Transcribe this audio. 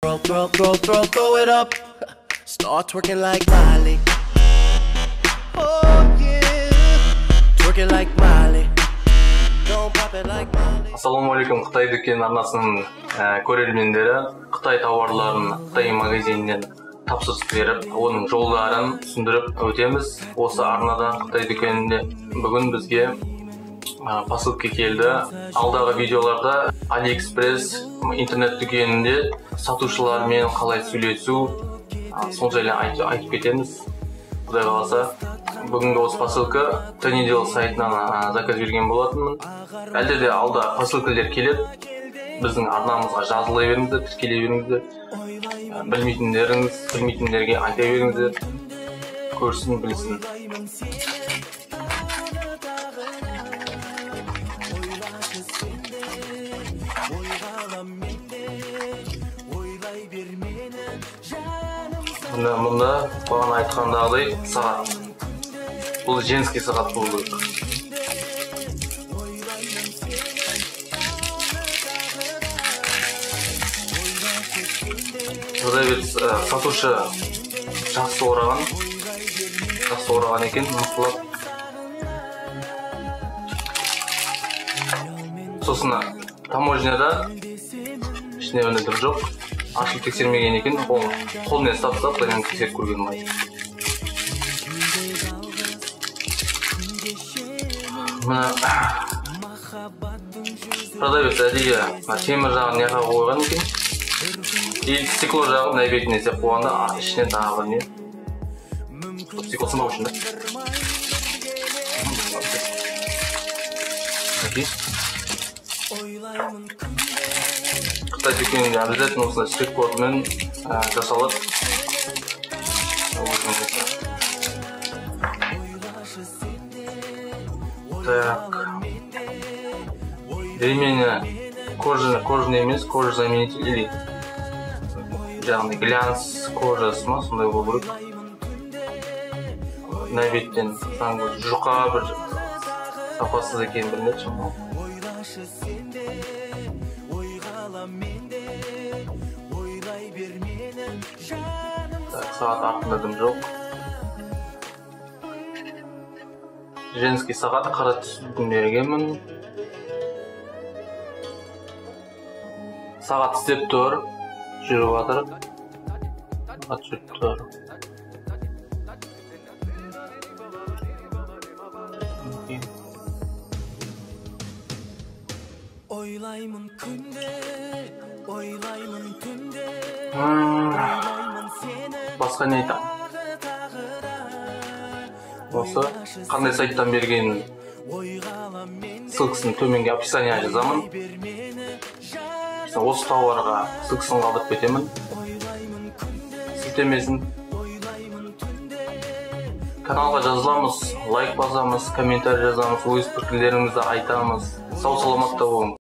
Throw it up. Start twerking like Miley. Oh yeah. Twerking like Miley. Don't pop it like Miley. Ассалаумағалейкум, Қытай дүкен арнасының көрермендері. Қытай тауарларын Қытай магазинінен тапсырыс беріп, оның жолдарын түсіндіріп өтеміз. Осы арнада Қытай дүкенінде бүгін бізге посылка келді. Алдағы видеоларда AliExpress интернет дүкенінде сатушылармен қалай сөйлесу, сол жайлы айтып кетеміз. Құдай қаласа, бүгінгі осы посылка Tonydeal сайтынан заказ берген болатынмын. Әлде де алда посылкалар келеді. Біздің арнамызға жазыла беріңіздер, тіркеле беріңіздер. Білмейтіндерге айта беріңіздер. Көрсін, білсін. Мұнда бағана айтқандағыдай сағат. Бұл женский сағат болды. Продавец сатушы жақсы ораған екен, мықтылап. Сосын таможняда ішіне өнімдер жоқ. Ашылып тексермеген екен, қолмен ұстап дайын тексеріп көрген майды. Продавец әдейі темір жағын неға қойған екен. И стекло жағын бетіне сеп қойғанда ішіне тағы не? Стекло сынбау үшін да. Қытай дүкенінде обязательно осындай штрих-кодмен жасалады. Так. Ремень кожаный емес, кожа заменитель или жаңағыдай глянц кожасы ма, сондай болу керек. Беттен жұқа бір сапасыз екенін білмеді. Сағат артында дым жоқ. Женский сағат қара түсін бергенмін. Сағат істеп тұр, жүріп жатыр. Сағат жүріп тұр. Ойлаймын күнде, ойлаймын түнде. Басқа не айтам? Осы қандай сайттан берген ссылкасын төменге описание жазамын. Осы тауарға ссылкасын қалдырып кетемін. Сілтемесін. Каналға жазыламыз, лайк басамыз, комментарий жазамыз, өз пікірлеріңізді айтамыз. Сау саламатта болыңыз.